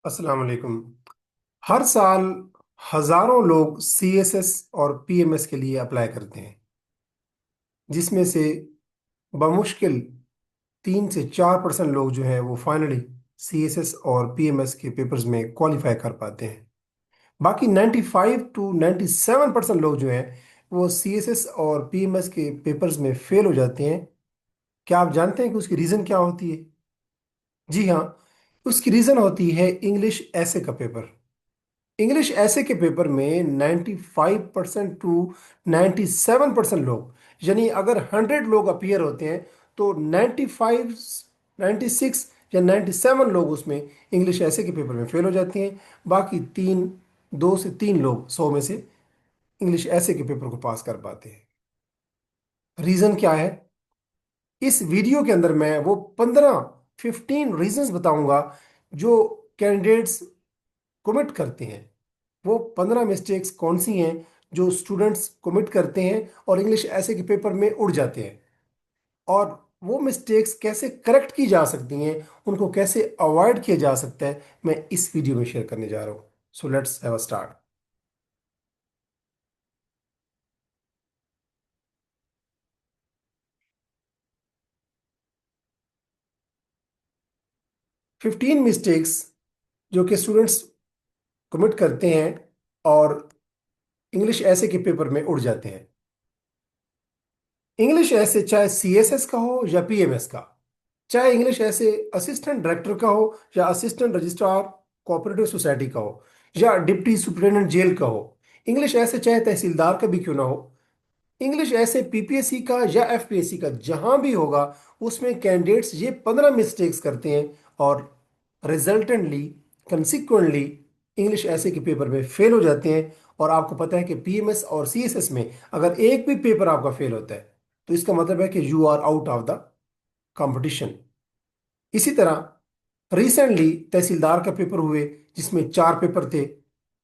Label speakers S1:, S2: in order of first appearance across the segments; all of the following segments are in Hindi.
S1: अस्सलाम वालेकुम। हर साल हजारों लोग सीएसएस और पीएमएस के लिए अप्लाई करते हैं, जिसमें से बमुश्किल 3 से 4% लोग जो हैं वो फाइनली सीएसएस और पीएमएस के पेपर्स में क्वालिफाई कर पाते हैं। बाकी 95 to 97% लोग जो हैं वो सीएसएस और पीएमएस के पेपर्स में फेल हो जाते हैं। क्या आप जानते हैं कि उसकी रीज़न क्या होती है? जी हाँ, उसकी रीज़न होती है इंग्लिश ऐसे का पेपर। इंग्लिश ऐसे के पेपर में 95% to 97% लोग, यानी अगर 100 लोग अपीयर होते हैं तो 95, 96 या 97 लोग उसमें इंग्लिश ऐसे के पेपर में फेल हो जाते हैं। बाकी 2 से 3 लोग 100 में से इंग्लिश ऐसे के पेपर को पास कर पाते हैं। रीज़न क्या है? इस वीडियो के अंदर मैं वो 15 रीजंस बताऊंगा जो कैंडिडेट्स कमिट करते हैं। वो 15 मिस्टेक्स कौन सी हैं जो स्टूडेंट्स कमिट करते हैं और इंग्लिश ऐसे के पेपर में उड़ जाते हैं, और वो मिस्टेक्स कैसे करेक्ट की जा सकती हैं, उनको कैसे अवॉइड किया जा सकता है, मैं इस वीडियो में शेयर करने जा रहा हूँ। So let's have a start. 15 mistakes जो कि स्टूडेंट्स कमिट करते हैं और इंग्लिश ऐसे के पेपर में उड़ जाते हैं। इंग्लिश ऐसे चाहे सीएसएस का हो या पीएमएस का, चाहे इंग्लिश ऐसे असिस्टेंट डायरेक्टर का हो या असिस्टेंट रजिस्ट्रार कोऑपरेटिव सोसाइटी का हो या डिप्टी सुपरिटेंडेंट जेल का हो, इंग्लिश ऐसे चाहे तहसीलदार का भी क्यों ना हो, इंग्लिश ऐसे पीपीएससी का या एफपीएससी का जहां भी होगा, उसमें कैंडिडेट्स ये 15 मिस्टेक्स करते हैं और रिजल्टेंटली, कंसिक्वेंटली इंग्लिश ऐसे के पेपर में फेल हो जाते हैं। और आपको पता है कि पीएमएस और सीएसएस में अगर एक भी पेपर आपका फेल होता है तो इसका मतलब है कि you are out of the competition. इसी तरह रिसेंटली तहसीलदार का पेपर हुए, जिसमें 4 पेपर थे,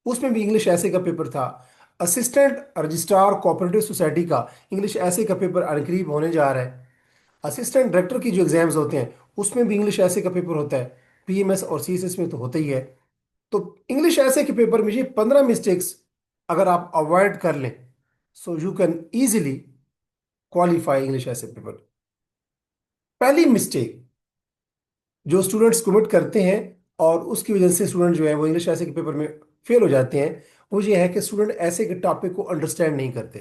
S1: उसमें भी इंग्लिश ऐसे का पेपर था। असिस्टेंट रजिस्ट्रार कोऑपरेटिव सोसाइटी का इंग्लिश ऐसे का पेपर अनकरीब होने जा रहा है। असिस्टेंट डायरेक्टर की जो एग्जाम्स होते हैं उसमें भी इंग्लिश ऐसे का पेपर होता है। पीएमएस और सीएसएस में तो होता ही है। तो इंग्लिश ऐसे के पेपर में ये 15 मिस्टेक्स अगर आप अवॉइड कर लें, so you can easily qualify English essay paper. पहली मिस्टेक जो स्टूडेंट्स कमिट करते हैं और उसकी वजह से स्टूडेंट जो है वो इंग्लिश ऐसे के पेपर में फेल हो जाते हैं, वो ये है कि स्टूडेंट ऐसे के टॉपिक को अंडरस्टैंड नहीं करते।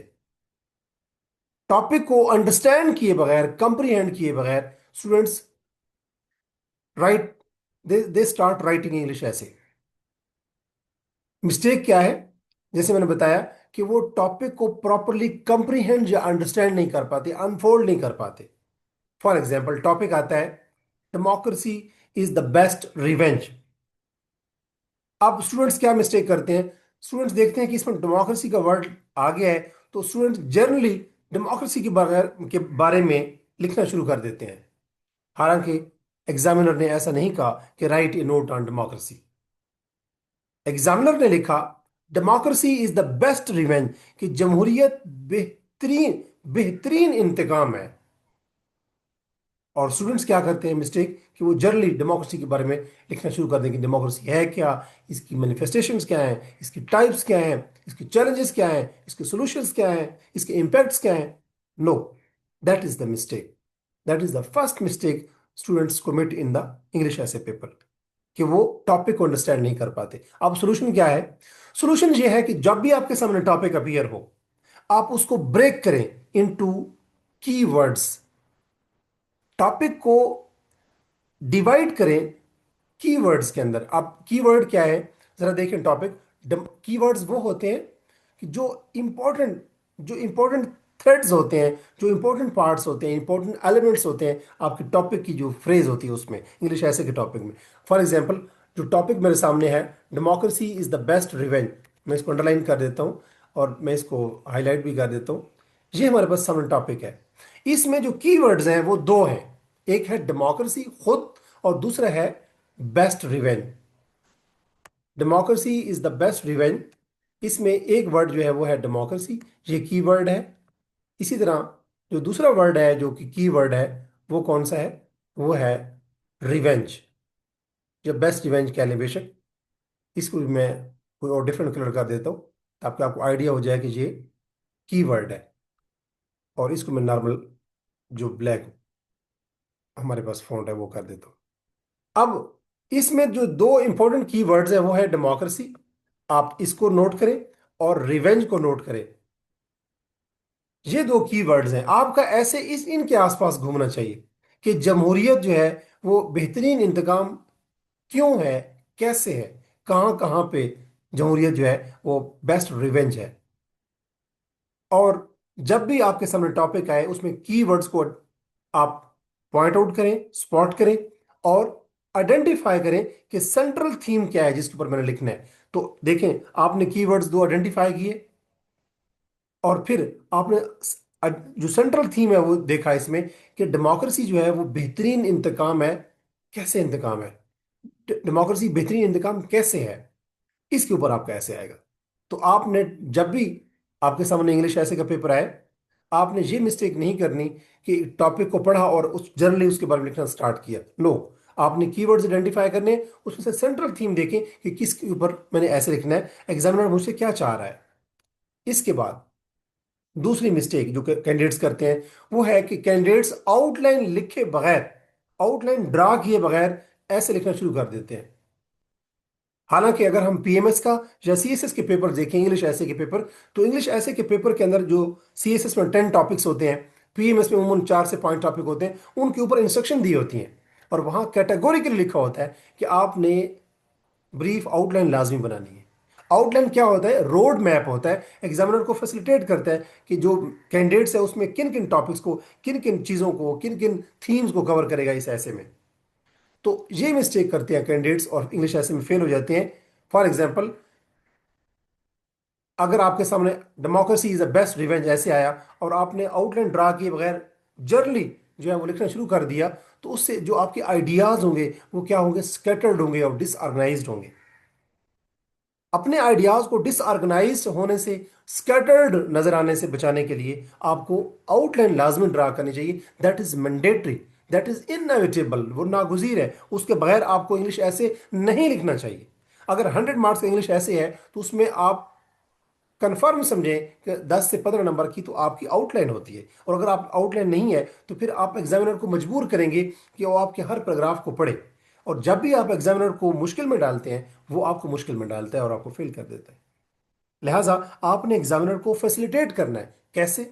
S1: टॉपिक को अंडरस्टैंड किए बगैर, कंप्रीहेंड किए बगैर students right, they start writing English ऐसे। मिस्टेक क्या है? जैसे मैंने बताया कि वो टॉपिक को प्रॉपरली कंप्रीहेंड या अंडरस्टैंड नहीं कर पाते, अनफोल्ड नहीं कर पाते। फॉर एग्जाम्पल टॉपिक आता है, democracy is the best revenge. अब स्टूडेंट्स क्या मिस्टेक करते हैं? स्टूडेंट्स देखते हैं कि इसमें डेमोक्रेसी का वर्ड आ गया है तो स्टूडेंट्स जनरली डेमोक्रेसी के बारे में लिखना शुरू कर देते हैं। हालांकि एग्जामिनर ने ऐसा नहीं कहा कि right A note on democracy. Examiner ने लिखा democracy is the best revenge, कि जमहूरियत बेहतरीन बेहतरीन इंतकाम है। और स्टूडेंट्स क्या करते हैं मिस्टेक, कि वो जनरली डेमोक्रेसी के बारे में लिखना शुरू कर देंगे। डेमोक्रेसी है क्या, इसकी मैनिफेस्टेशंस क्या हैं, इसकी टाइप्स क्या हैं, इसके चैलेंजेस क्या हैं, इसके सॉल्यूशंस क्या हैं, इसके इम्पैक्ट्स क्या हैं। No, that is the mistake. That is the first mistake students commit in the English essay paper, कि वो टॉपिक को अंडरस्टैंड नहीं कर पाते। अब सोल्यूशन क्या है? सोल्यूशन ये है कि जब भी आपके सामने टॉपिक अपीयर हो, आप उसको ब्रेक करें इनटू कीवर्ड्स। टॉपिक को डिवाइड करें कीवर्ड्स के अंदर। अब कीवर्ड क्या है, जरा देखें टॉपिक। कीवर्ड्स वो होते हैं कि जो इंपॉर्टेंट थ्रेड्स होते हैं, जो इंपॉर्टेंट पार्ट्स होते हैं, इंपॉर्टेंट एलिमेंट्स होते हैं आपके टॉपिक की, जो फ्रेज होती है उसमें, इंग्लिश ऐसे के टॉपिक में। फॉर एग्जांपल जो टॉपिक मेरे सामने है, democracy is the best revenge, मैं इसको अंडरलाइन कर देता हूँ और मैं इसको हाईलाइट भी कर देता हूँ। ये हमारे पास सामने टॉपिक है। इसमें जो कीवर्ड्स हैं वो दो हैं, एक है डेमोक्रेसी खुद और दूसरा है best revenge. Democracy is the best revenge, इसमें एक वर्ड जो है वो है डेमोक्रेसी, ये कीवर्ड है। इसी तरह जो दूसरा वर्ड है जो कि कीवर्ड है, वो कौन सा है? वो है रिवेंज, या बेस्ट रिवेंज कह लें बेशक। इसको भी मैं कोई और डिफरेंट कलर कर देता हूँ ताकि आपको आइडिया हो जाए कि ये कीवर्ड है। और इसको मैं नॉर्मल जो ब्लैक हमारे पास फॉन्ट है वो कर देता हूँ। अब इसमें जो दो इंपॉर्टेंट कीवर्ड्स है वो है डेमोक्रेसी, आप इसको नोट करें, और रिवेंज को नोट करें। ये दो कीवर्ड्स हैं, आपका ऐसे इस इनके आसपास घूमना चाहिए कि जमहूरियत जो है वो बेहतरीन इंतकाम क्यों है, कैसे है, कहाँ कहाँ पे जमहूरियत जो है वो बेस्ट रिवेंज है। और जब भी आपके सामने टॉपिक आए उसमें कीवर्ड्स को आप पॉइंट आउट करें, स्पॉट करें, और आइडेंटिफाई करें कि सेंट्रल थीम क्या है जिसके ऊपर मैंने लिखना है। तो देखें, आपने कीवर्ड्स दो आइडेंटिफाई किए, और फिर आपने जो सेंट्रल थीम है वो देखा इसमें कि डेमोक्रेसी जो है वो बेहतरीन इंतकाम है। कैसे इंतकाम है, डेमोक्रेसी बेहतरीन इंतकाम कैसे है, इसके ऊपर आपका ऐसे आएगा। तो आपने जब भी आपके सामने इंग्लिश ऐसे का पेपर आए, आपने ये मिस्टेक नहीं करनी कि टॉपिक को पढ़ा और उस जनरली उसके बारे में लिखना स्टार्ट किया। नो, आपने कीवर्ड्स आइडेंटिफाई करने, उसमें से सेंट्रल थीम देखें कि किसके ऊपर मैंने ऐसे लिखना है, एग्जामिनर मुझसे क्या चाह रहा है। इसके बाद दूसरी मिस्टेक जो कैंडिडेट्स करते हैं वो है कि कैंडिडेट्स आउटलाइन लिखे बगैर, आउटलाइन ड्रा किए बगैर ऐसे लिखना शुरू कर देते हैं। हालांकि अगर हम पीएमएस का या सीएसएस के पेपर देखें, इंग्लिश ऐसे के पेपर, तो इंग्लिश ऐसे के पेपर के अंदर जो सीएसएस में 10 टॉपिक्स होते हैं, पीएमएस में उमूमन 4 से 5 टॉपिक होते हैं, उनके ऊपर इंस्ट्रक्शन दी होती हैं, और वहां कैटेगोरिकली लिखा होता है कि आपने ब्रीफ आउटलाइन लाजमी बनानी है। आउटलाइन क्या होता है, रोड मैप होता है, एग्जामिनर को फैसिलिटेट करता है कि जो कैंडिडेट्स है उसमें किन किन टॉपिक्स को, किन किन चीज़ों को, किन किन थीम्स को कवर करेगा इस ऐसे में। तो ये मिस्टेक करते हैं कैंडिडेट्स और इंग्लिश ऐसे में फेल हो जाते हैं। फॉर एग्जाम्पल, अगर आपके सामने democracy is the best revenge ऐसे आया और आपने आउटलाइन ड्रा किए बगैर जर्नली जो है वो लिखना शुरू कर दिया, तो उससे जो आपके आइडियाज होंगे वो क्या होंगे, स्कैटर्ड होंगे और डिसऑर्गेनाइज्ड होंगे। अपने आइडियाज को डिसऑर्गेनाइज्ड होने से, स्कैटर्ड नजर आने से बचाने के लिए आपको आउटलाइन लाजमी ड्रा करनी चाहिए। That is mandatory, that is inevitable, वो नागुजीर है, उसके बगैर आपको इंग्लिश ऐसे नहीं लिखना चाहिए। अगर 100 मार्क्स का इंग्लिश ऐसे है तो उसमें आप कंफर्म समझें कि 10 से 15 नंबर की तो आपकी आउटलाइन होती है। और अगर आप आउटलाइन नहीं है तो फिर आप एग्जामिनर को मजबूर करेंगे कि वो आपके हर पैराग्राफ को पढ़े, और जब भी आप एग्जामिनर को मुश्किल में डालते हैं वो आपको मुश्किल में डालता है और आपको फेल कर देता है। लिहाजा आपने एग्जामिनर को फैसिलिटेट करना है, कैसे,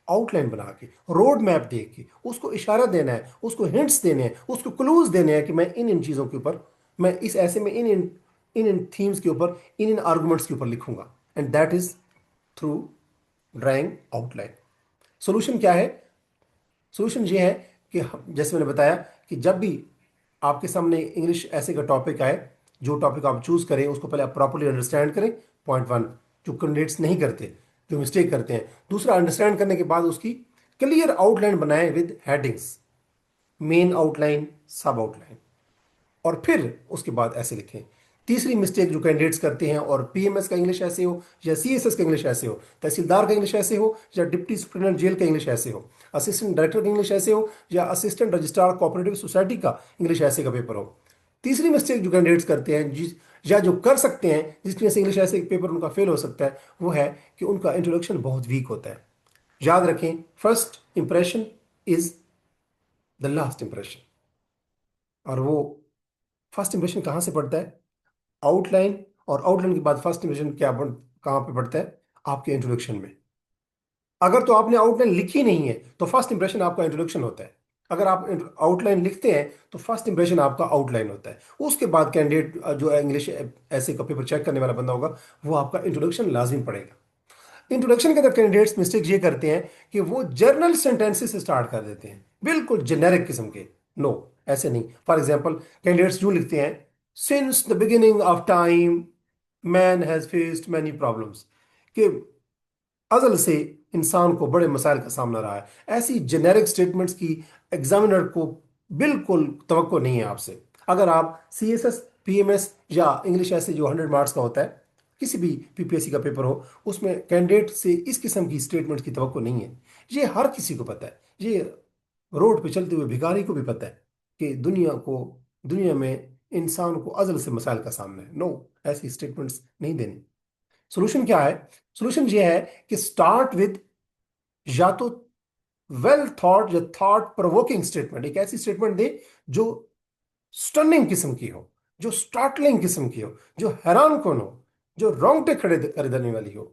S1: आउटलाइन बना के, रोड मैप देख के, उसको इशारा देना है, उसको हिंट्स देने हैं, उसको क्लूज देने हैं कि मैं इन इन चीज़ों के ऊपर, मैं इस ऐसे में इन इन थीम्स के ऊपर, इन आर्गुमेंट्स के ऊपर लिखूंगा। And that is through drawing outline. Solution क्या है, सोल्यूशन ये है कि जैसे मैंने बताया कि जब भी आपके सामने इंग्लिश ऐसे का टॉपिक आए, जो टॉपिक आप चूज करें उसको पहले आप प्रॉपर्ली अंडरस्टैंड करें। पॉइंट वन, जो कैंडिडेट्स नहीं करते, जो मिस्टेक करते हैं। दूसरा, अंडरस्टैंड करने के बाद उसकी क्लियर आउटलाइन बनाएं विद हेडिंग्स, मेन आउटलाइन, सब आउटलाइन, और फिर उसके बाद ऐसे लिखें। तीसरी मिस्टेक जो कैंडिडेट्स करते हैं, और पीएमएस का इंग्लिश ऐसे हो या सीएसएस का इंग्लिश ऐसे हो, तहसीलदार का इंग्लिश ऐसे हो या डिप्टी सुप्रिटेंडेंट जेल का इंग्लिश ऐसे हो, असिस्टेंट डायरेक्टर का इंग्लिश ऐसे हो या असिस्टेंट रजिस्ट्रार कोऑपरेटिव सोसाइटी का इंग्लिश ऐसे का पेपर हो। तीसरी मिस्टेक जो कैंडिडेट्स करते हैं, जिस या जो कर सकते हैं जिसकी वजह से इंग्लिश ऐसे पेपर उनका फेल हो सकता है, वो है कि उनका इंट्रोडक्शन बहुत वीक होता है। याद रखें, first impression is the last impression. और वो फर्स्ट इंप्रेशन कहाँ से पड़ता है, आउटलाइन, और आउटलाइन के बाद फर्स्ट इंप्रेशन कहाँ पे पड़ता है, आपके इंट्रोडक्शन में। अगर तो आपने आउटलाइन लिखी नहीं है तो फर्स्ट इंप्रेशन आपका इंट्रोडक्शन होता है। अगर आप आउटलाइन लिखते हैं तो फर्स्ट इंप्रेशन आपका आउटलाइन होता है। उसके बाद कैंडिडेट जो इंग्लिश ऐसे का पेपर चेक करने वाला बंदा होगा, वो आपका इंट्रोडक्शन लाजिम पड़ेगा। इंट्रोडक्शन के अंदर कैंडिडेट्स मिस्टेक ये करते हैं कि वो जर्नल सेंटेंसेस से स्टार्ट कर देते हैं, बिल्कुल जेनेरिक किस्म के। नो, ऐसे नहीं। फॉर एग्जांपल, कैंडिडेट्स यूं लिखते हैं, since the beginning of time man has faced many problems, कि अज़ल से इंसान को बड़े मसाइल का सामना रहा है। ऐसी जेनेरिक स्टेटमेंट्स की एग्जामिनर को बिल्कुल तवक्को नहीं है आपसे। अगर आप सीएसएस, पीएमएस या इंग्लिश ऐसे जो 100 मार्क्स का होता है, किसी भी पीपीएससी का पेपर हो, उसमें कैंडिडेट से इस किस्म की स्टेटमेंट्स की तवक्को नहीं है। ये हर किसी को पता है, ये रोड पे चलते हुए भिखारी को भी पता है कि दुनिया में इंसान को अजल से मसाइल का सामना है। नो, ऐसी स्टेटमेंट्स नहीं देनी। सोल्यूशन क्या है? सोल्यूशन ये है कि स्टार्ट विद या तो वेल थॉट या थॉट प्रोवोकिंग स्टेटमेंट, एक ऐसी स्टेटमेंट दे जो स्टनिंग किस्म की हो, जो स्टार्टलिंग किस्म की हो, जो हैरान कौन हो, जो रोंगटे खड़े कर देने वाली हो।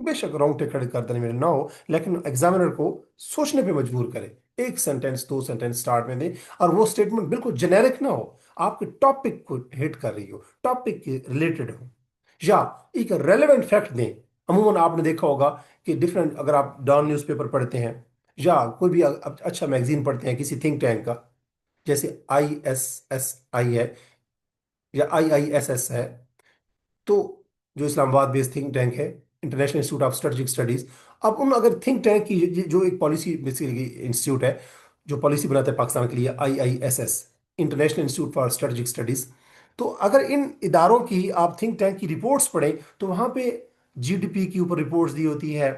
S1: बेशक रोंगटे खड़े कर देने वाली ना हो, लेकिन एग्जामिनर को सोचने पे मजबूर करे। एक सेंटेंस, दो सेंटेंस स्टार्ट में दे, और वो स्टेटमेंट बिल्कुल जेनेरिक ना हो, आपके टॉपिक को हिट कर रही हो, टॉपिक के रिलेटेड हो, या एक रेलेवेंट फैक्ट दें। अमूमन आपने देखा होगा कि डिफरेंट, अगर आप डॉन न्यूज़पेपर पढ़ते हैं या कोई भी अच्छा मैगजीन पढ़ते हैं किसी थिंक टैंक का, जैसे ISSI है या IISS है, तो जो इस्लामाबाद बेस्ड थिंक टैंक है, international institute of strategic studies. अब उन अगर थिंक टैंक की जो एक पॉलिसी बेसिकली इंस्टीट्यूट है जो पॉलिसी बनाता है पाकिस्तान के लिए, IISS, international institute for strategic studies. तो अगर इन इदारों की आप थिंक टैंक की रिपोर्ट्स पढ़ें तो वहाँ पे GDP के ऊपर रिपोर्ट्स दी होती है,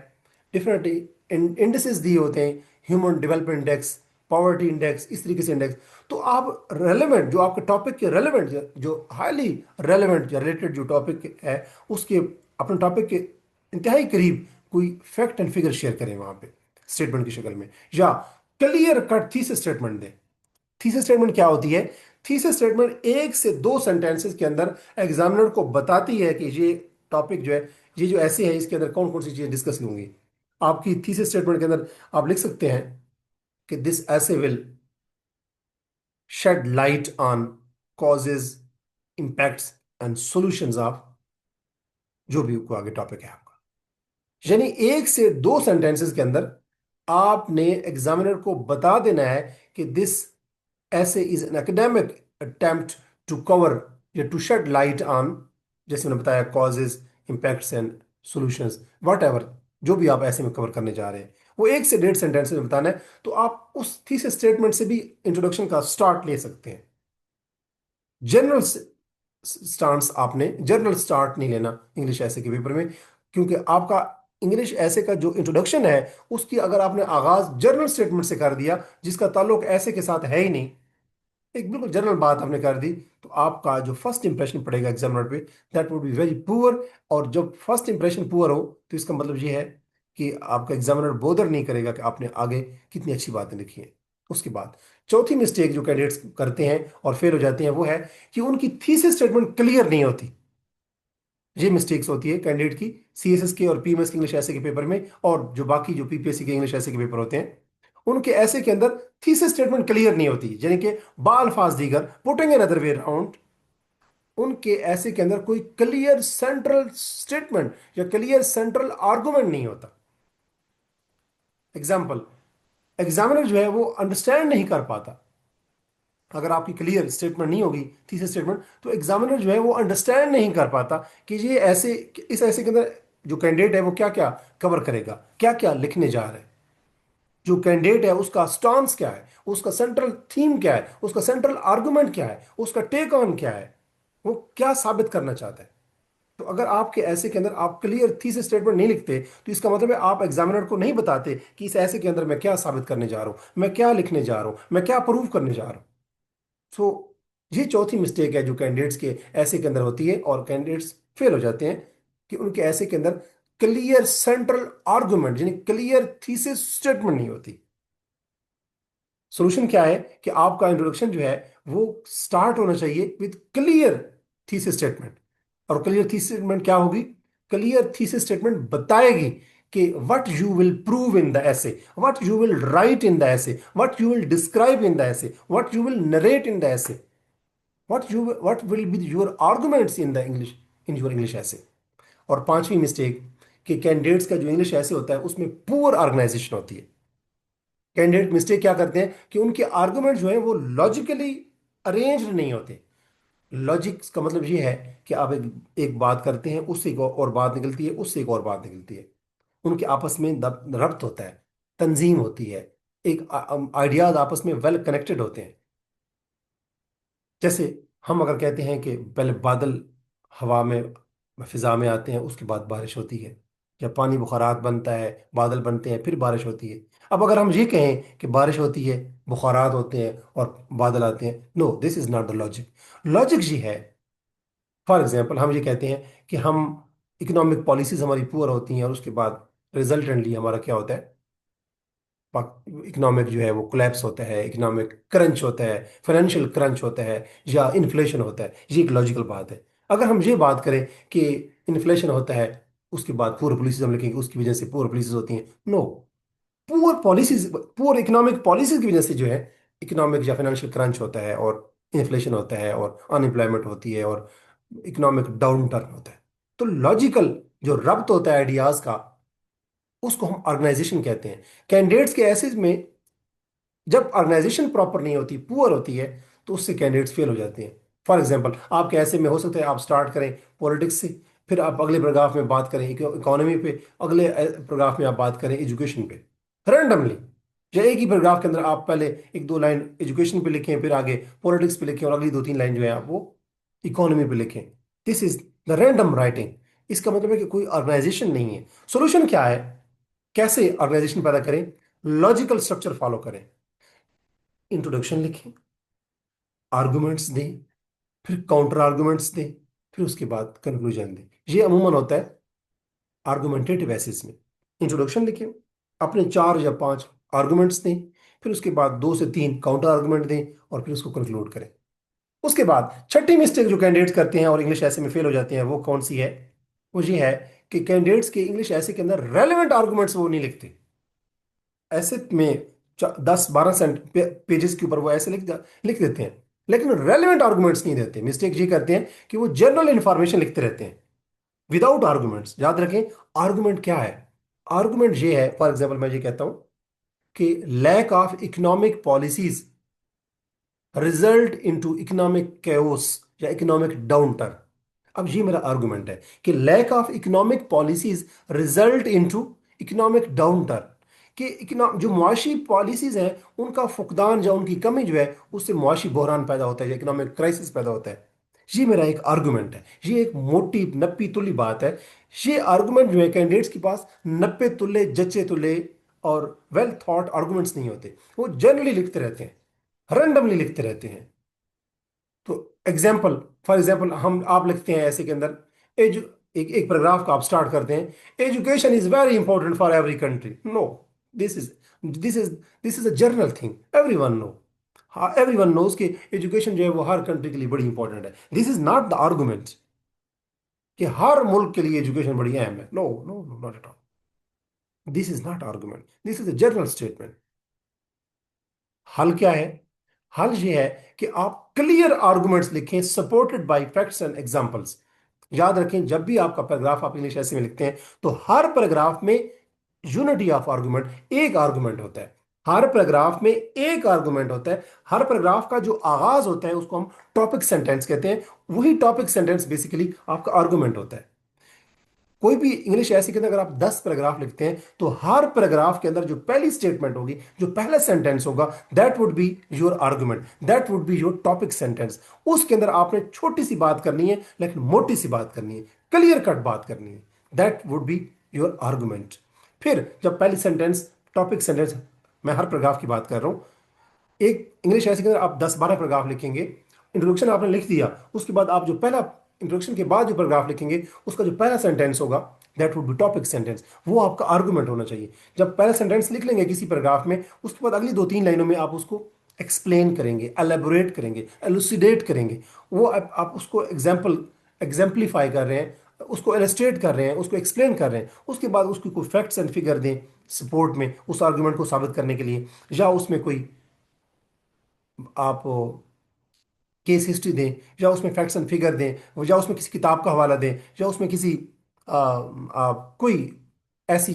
S1: डिफरेंट इंडेक्सेस दिए होते हैं, human development index, poverty index, इस तरीके से इंडेक्स। तो आप रेलेवेंट, जो आपके टॉपिक के रेलेवेंट, जो हाईली रेलेवेंट या रिलेटेड जो टॉपिक है, उसके अपने टॉपिक के इंतहाई करीब कोई फैक्ट एंड फिगर शेयर करें वहां पे स्टेटमेंट की शक्ल में, या क्लियर कट थीसिस स्टेटमेंट दें। थीसिस स्टेटमेंट क्या होती है? थीसिस स्टेटमेंट एक से दो सेंटेंसेस के अंदर एग्जामिनर को बताती है कि ये टॉपिक जो है, ये जो ऐसे है, इसके अंदर कौन कौन सी चीजें डिस्कस होंगी। आपकी थीसिस स्टेटमेंट के अंदर आप लिख सकते हैं कि this essay will shed light on causes, impacts and solutions of, जो भी को आगे टॉपिक है आपका। यानी एक से दो सेंटेंसेस के अंदर आपने एग्जामिनर को बता देना है कि this essay is an academic attempt to cover या टू शेड लाइट ऑन, जैसे मैंने बताया, causes, impacts and solutions, whatever, जो भी आप ऐसे में कवर करने जा रहे हैं, वो एक से डेढ़ सेंटेंस में बताना है। तो आप उस थीसिस स्टेटमेंट से भी इंट्रोडक्शन का स्टार्ट ले सकते हैं। जनरल स्टांस, आपने जनरल स्टार्ट नहीं लेना इंग्लिश ऐसे के पेपर में, क्योंकि आपका इंग्लिश ऐसे का जो इंट्रोडक्शन है, उसकी अगर आपने आगाज जनरल स्टेटमेंट से कर दिया जिसका ताल्लुक ऐसे के साथ है ही नहीं, एक बिल्कुल जनरल बात आपने कर दी, तो आपका जो फर्स्ट इंप्रेशन पड़ेगा एग्जामिनर पे, that would be very poor. और जब फर्स्ट इंप्रेशन पुअर हो तो इसका मतलब ये है कि आपका एग्जामिनर बोदर नहीं करेगा कि आपने आगे कितनी अच्छी बातें लिखी हैं। उसके बाद चौथी मिस्टेक जो कैंडिडेट्स करते हैं और फेल हो जाते हैं, वो है कि उनकी थीसिस स्टेटमेंट क्लियर नहीं होती। ये मिस्टेक्स होती है कैंडिडेट की CSS के और PMS के इंग्लिश ऐसे के पेपर में, और जो बाकी जो PPSC के इंग्लिश ऐसे के पेपर होते हैं, उनके ऐसे के अंदर थीसिस स्टेटमेंट क्लियर नहीं होती। यानी कि बाल्फाज दीगर, putting in other way around, उनके ऐसे के अंदर कोई क्लियर सेंट्रल स्टेटमेंट या क्लियर सेंट्रल आर्गुमेंट नहीं होता। एग्जाम्पल, एग्जामिनर जो है वो अंडरस्टैंड नहीं कर पाता। अगर आपकी क्लियर स्टेटमेंट नहीं होगी, थीसिस स्टेटमेंट, तो एग्जामिनर जो है वो अंडरस्टैंड नहीं कर पाता कि ये ऐसे, इस ऐसे के अंदर जो कैंडिडेट है वो क्या क्या कवर करेगा, क्या क्या लिखने जा रहा है। जो कैंडिडेट है उसका स्टांस क्या है, उसका सेंट्रल थीम क्या है, उसका सेंट्रल आर्गुमेंट क्या है, उसका टेक ऑन क्या है, वो क्या साबित करना चाहता है। तो अगर आपके ऐसे के अंदर आप क्लियर थीसिस स्टेटमेंट नहीं लिखते, तो इसका मतलब है आप एग्जामिनर को नहीं बताते कि इस ऐसे के अंदर मैं क्या साबित करने जा रहा हूं, मैं क्या लिखने जा रहा हूं, मैं क्या प्रूव करने जा रहा हूं। सो ये चौथी मिस्टेक है जो कैंडिडेट्स के ऐसे के अंदर होती है, और कैंडिडेट्स फेल हो जाते हैं कि उनके ऐसे के अंदर क्लियर सेंट्रल आर्गुमेंट यानी क्लियर थीसिस स्टेटमेंट नहीं होती। सोल्यूशन क्या है कि आपका इंट्रोडक्शन जो है वो स्टार्ट होना चाहिए विद क्लियर थीसिस स्टेटमेंट। और क्लियर थीसिस स्टेटमेंट क्या होगी? क्लियर थीसिस स्टेटमेंट बताएगी कि what you will prove in the essay, what you will write in the essay, what you will describe in the essay, what you will narrate in the essay, what will be your arguments in the English, in your English essay। और पांचवी मिस्टेक कि कैंडिडेट्स का जो इंग्लिश ऐसे होता है उसमें पुअर ऑर्गेनाइजेशन होती है। कैंडिडेट मिस्टेक क्या करते हैं कि उनके आर्गुमेंट जो है वो लॉजिकली अरेंज्ड नहीं होते। लॉजिक का मतलब ये है कि आप एक बात करते हैं, उससे एक और बात निकलती है, उससे एक और बात निकलती है। उनके आपस में रब्त होता है, तंजीम होती है, एक आइडियाज आपस में वेल कनेक्टेड होते हैं। जैसे हम अगर कहते हैं कि पहले बादल हवा में, फिजा में आते हैं, उसके बाद बारिश होती है, जब पानी बुखारात बनता है, बादल बनते हैं, फिर बारिश होती है। अब अगर हम ये कहें कि बारिश होती है, बुखारात होते हैं और बादल आते हैं, no, this is not the logic. Logic ये है, फॉर एग्जाम्पल हम ये कहते हैं कि हम इकोनॉमिक पॉलिसीज हमारी पुअर होती हैं और उसके बाद रिजल्टेंटली हमारा क्या होता है, इकोनॉमिक जो है वो कोलैप्स होता है, इकोनॉमिक क्रंच होता है, फाइनेंशियल क्रंच होता है, या इन्फ्लेशन होता है। ये एक लॉजिकल बात है। अगर हम ये बात करें कि इन्फ्लेशन होता है, उसके बाद पुअर पॉलिसीज हम लिखेंगे उसकी वजह से पुअर पॉलिसीज होती हैं, no. Poor policies, poor economic policies की वजह से जो है इकोनॉमिक या फाइनेंशियल क्रंच होता है और इन्फ्लेशन होता है और अनएम्प्लॉयमेंट होती है और इकोनॉमिक डाउन टर्न होता है। तो लॉजिकल जो रब्त होता है आइडियाज का, उसको हम ऑर्गेनाइजेशन कहते हैं। कैंडिडेट्स के ऐसे में जब ऑर्गेनाइजेशन प्रॉपर नहीं होती, पुअर होती है, तो उससे कैंडिडेट्स फेल हो जाते हैं। फॉर एग्जांपल आपके ऐसे में हो सकता है आप स्टार्ट करें पॉलिटिक्स से, फिर आप अगले पैराग्राफ में बात करें इकोनॉमी पे, अगले पैराग्राफ में आप बात करें एजुकेशन पे, रैंडमली। या एक ही पैराग्राफ के अंदर आप पहले एक दो लाइन एजुकेशन पे लिखें, फिर आगे पॉलिटिक्स पे लिखें और अगली दो तीन लाइन जो है आप वो इकोनॉमी पे लिखें। This is the random writing. इसका मतलब है कि कोई ऑर्गेनाइजेशन नहीं है। सोल्यूशन क्या है? कैसे ऑर्गेनाइजेशन पैदा करें? लॉजिकल स्ट्रक्चर फॉलो करें। इंट्रोडक्शन लिखें, आर्गुमेंट्स दें, फिर काउंटर आर्गुमेंट्स दें, फिर उसके बाद कंक्लूजन दें। ये अमूमन होता है आर्गुमेंटेटिव बेसिस में। इंट्रोडक्शन लिखें, अपने चार या पांच आर्गुमेंट्स दें, फिर उसके बाद दो से तीन काउंटर आर्गुमेंट दें और फिर उसको कंक्लूड करें। उसके बाद छठी मिस्टेक जो कैंडिडेट्स करते हैं और इंग्लिश ऐसे में फेल हो जाते हैं, वो कौन सी है? वो ये है कि कैंडिडेट्स के इंग्लिश ऐसे के अंदर रेलेवेंट आर्गुमेंट्स वो नहीं लिखते। ऐसे में 10-12 पेजेस के ऊपर वो ऐसे लिख देते हैं, लेकिन रेलेवेंट आर्गुमेंट्स नहीं देते। मिस्टेक ये करते हैं कि वो जनरल इंफॉर्मेशन लिखते रहते हैं विदाउट आर्गुमेंट्स। याद रखें, आर्गुमेंट क्या है? आर्गुमेंट ये है, फॉर एग्जाम्पल मैं ये कहता हूं कि lack of economic policies result into economic chaos या इकोनॉमिक डाउन टर्न। अब ये मेरा आर्गुमेंट है कि lack of economic policies result into economic downturn, कि जो मुआशी पॉलिसीज हैं उनका फुकदान या उनकी कमी जो है उससे मुआशी बहरान पैदा होता है या इकोनॉमिक क्राइसिस पैदा होता है। ये मेरा एक आर्गुमेंट है। ये एक मोटी नप्पी तुल्ली बात है। ये आर्गुमेंट जो है कैंडिडेट्स के पास नप्पे तुल्ले जच्चे तुल्ले और वेल थॉट आर्गुमेंट्स नहीं होते। वो जनरली लिखते रहते हैं, रैंडमली लिखते रहते हैं। तो एग्जाम्पल, फॉर एग्जाम्पल हम आप लिखते हैं ऐसे के अंदर एजु एक पैराग्राफ का आप स्टार्ट करते हैं, education is very important for every country. No, this is this is this is a general thing, everyone know. हाँ, एवरीवन नोज कि एजुकेशन जो है वो हर कंट्री के लिए बड़ी इंपॉर्टेंट है। This is not the argument कि हर मुल्क के लिए एजुकेशन बड़ी अहम है। No no no, not at all. This is not argument, this is a general statement. हल क्या है? हल ये है कि आप क्लियर आर्गुमेंट्स लिखें supported by facts and examples. याद रखें, जब भी आपका पैराग्राफ आप इंग्लिश ऐसे में लिखते हैं तो हर पैराग्राफ में यूनिटी ऑफ आर्गुमेंट, एक आर्गुमेंट होता है। हर पैराग्राफ में एक आर्गुमेंट होता है। हर पैराग्राफ का जो आगाज होता है उसको हम टॉपिक सेंटेंस कहते हैं। वही टॉपिक सेंटेंस बेसिकली आपका आर्गुमेंट होता है। कोई भी इंग्लिश ऐसे के अंदर अगर आप 10 पैराग्राफ लिखते हैं तो हर पैराग्राफ के अंदर जो पहली स्टेटमेंट होगी, जो पहला सेंटेंस होगा, that would be your argument, that would be your topic sentence. उसके अंदर आपने छोटी सी बात करनी है लेकिन मोटी सी बात करनी है, क्लियर कट बात करनी है। That would be your argument. फिर जब पहली सेंटेंस, टॉपिक सेंटेंस, मैं हर पैराग्राफ की बात कर रहा हूं, एक इंग्लिश ऐसे के अंदर आप 10-12 पैराग्राफ लिखेंगे। इंट्रोडक्शन आपने लिख दिया, उसके बाद आप जो पहला, इंट्रोडक्शन के बाद जो पैराग्राफ लिखेंगे उसका जो पहला सेंटेंस होगा, that would be topic sentence. वो आपका आर्गुमेंट होना चाहिए। जब पहला सेंटेंस लिख लेंगे किसी पैराग्राफ में, उसके बाद अगली दो तीन लाइनों में आप उसको एक्सप्लेन करेंगे, एलेबोरेट करेंगे, एलुसिडेट करेंगे। वो आप उसको एग्जाम्पलीफाई कर रहे हैं, उसको इलस्ट्रेट कर रहे हैं, उसको एक्सप्लेन कर रहे हैं। उसके बाद उसकी कोई फैक्ट्स एंड फिगर दें सपोर्ट में उस आर्गुमेंट को साबित करने के लिए, या उसमें कोई आप केस हिस्ट्री दें, या उसमें फैक्ट्स एंड फिगर दें, या उसमें किसी किताब का हवाला दें, या उसमें किसी कोई ऐसी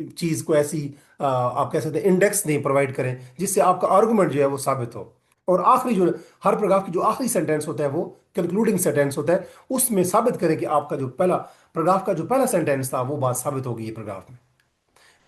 S1: चीज़ को ऐसी आप कह सकते हैं इंडेक्स दें, प्रोवाइड करें जिससे आपका आर्गुमेंट जो है वो साबित हो। और आखिरी जो, हर पैराग्राफ की जो आखिरी सेंटेंस होता है वो कंक्लूडिंग सेंटेंस होता है। उसमें साबित करें कि आपका जो पहला पैराग्राफ का जो पहला सेंटेंस था वो बात साबित हो गई है पैराग्राफ में।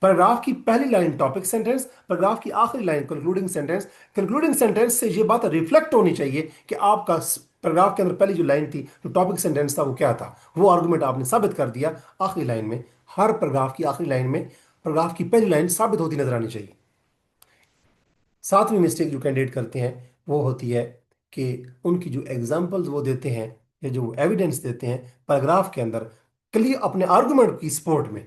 S1: पैराग्राफ की पहली लाइन टॉपिक सेंटेंस, पैराग्राफ की आखिरी line concluding sentence. Concluding sentence से ये बात रिफ्लेक्ट होनी चाहिए कि आपका पैराग्राफ के अंदर पहली जो लाइन थी, जो टॉपिक सेंटेंस था, वो क्या था, वो आर्गुमेंट आपने साबित कर दिया आखिरी लाइन में। हर पैराग्राफ की आखिरी लाइन में पैराग्राफ की पहली लाइन साबित होती नजर आनी चाहिए। सातवीं मिस्टेक जो कैंडिडेट करते हैं वो होती है कि उनकी जो एग्जाम्पल्स वो देते हैं या जो एविडेंस देते हैं पैराग्राफ के अंदर, क्लियर अपने आर्गुमेंट की सपोर्ट में।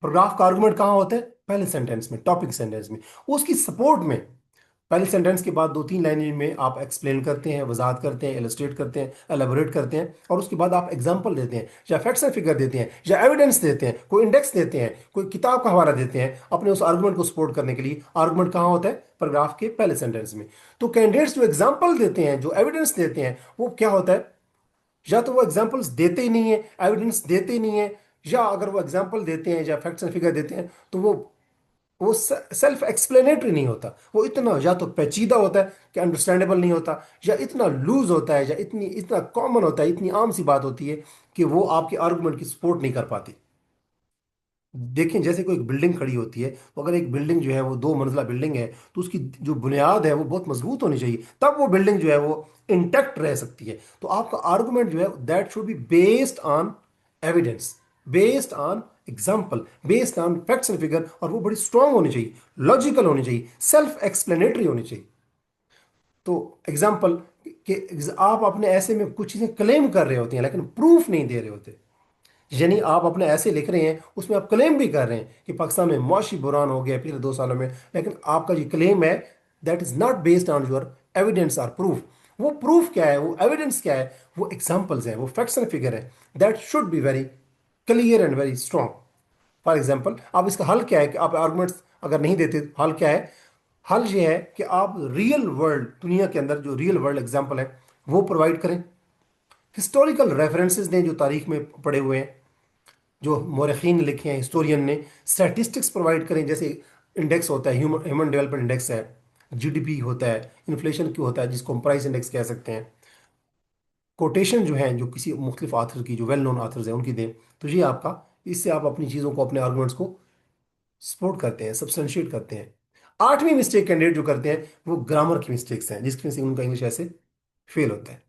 S1: पैराग्राफ का आर्गुमेंट कहाँ होता है? पहले सेंटेंस में, टॉपिक सेंटेंस में, उसकी सपोर्ट में। पहले सेंटेंस के बाद दो तीन लाइनें में आप एक्सप्लेन करते हैं, वजाहत करते हैं, इलस्ट्रेट करते हैं, एलेबोरेट करते हैं, और उसके बाद आप एग्जांपल देते हैं या फैक्ट्स एंड फिगर देते हैं या एविडेंस देते हैं, कोई इंडेक्स देते हैं, कोई किताब का हवाला देते हैं अपने उस आर्गुमेंट को सपोर्ट करने के लिए। आर्गुमेंट कहाँ होता है? पैराग्राफ के पहले सेंटेंस में। तो कैंडिडेट्स जो एग्जाम्पल देते हैं, जो एविडेंस देते हैं, वो क्या होता है? या तो वो एग्जाम्पल्स देते ही नहीं है, एविडेंस देते ही नहीं है, या अगर वो एग्जाम्पल देते हैं या फैक्ट्स एंड फिगर देते हैं तो वो सेल्फ एक्सप्लेनेटरी नहीं होता। वो इतना या तो पेचीदा होता है कि अंडरस्टैंडेबल नहीं होता, या इतना लूज होता है, या इतना कॉमन होता है, इतनी आम सी बात होती है कि वो आपके आर्गुमेंट की सपोर्ट नहीं कर पाती। देखें, जैसे कोई एक बिल्डिंग खड़ी होती है, तो अगर एक बिल्डिंग जो है वो दो मंजिला बिल्डिंग है, तो उसकी जो बुनियाद है वो बहुत मजबूत होनी चाहिए, तब वो बिल्डिंग जो है वो इंटैक्ट रह सकती है। तो आपका आर्गुमेंट जो है that should be based on evidence, based on example, based on facts and figure, और वो बड़ी स्ट्रांग होनी चाहिए, लॉजिकल होनी चाहिए, सेल्फ एक्सप्लेनेटरी होनी चाहिए। तो एग्जाम्पल कि आप अपने ऐसे में कुछ चीजें क्लेम कर रहे होते हैं लेकिन प्रूफ नहीं दे रहे होते। यानी आप अपने ऐसे लिख रहे हैं, उसमें आप क्लेम भी कर रहे हैं कि पाकिस्तान में मुआशी बुरान हो गया पिछले 2 सालों में, लेकिन आपका जो क्लेम है that is not based on your evidence और प्रूफ। वो प्रूफ क्या है, वो एविडेंस क्या है, वो एग्जाम्पल्स हैं, वो फैक्ट्स एंड फिगर है, that should be very clear and very strong. For example, आप इसका हल क्या है कि आप आर्गूमेंट्स अगर नहीं देते, हल क्या है? हल ये है कि आप रियल वर्ल्ड दुनिया के अंदर जो रियल वर्ल्ड एग्जाम्पल है वो प्रोवाइड करें, हिस्टोरिकल रेफरेंसेस दें जो तारीख में पड़े हुए हैं, जो मौरखीन ने लिखे हैं, हिस्टोरियन ने। स्टैटिस्टिक्स प्रोवाइड करें, जैसे इंडेक्स होता है, ह्यूमन डेवलपमेंट इंडेक्स है, जीडीपी होता है, इन्फ्लेशन क्यों होता है जिसको हम प्राइस इंडेक्स कह सकते हैं। कोटेशन जो है जो किसी मुख्तलिफ आथर की, जो वेल नोन आथर्स हैं उनकी दें। तो ये आपका, इससे आप अपनी चीज़ों को, अपने आर्गूमेंट्स को सपोर्ट करते हैं, सब्सटेंशिएट करते हैं। आठवीं मिस्टेक कैंडिडेट जो करते हैं वो ग्रामर की मिस्टेक्स हैं, जिसकी वजह से उनका इंग्लिश ऐसे फेल होता है।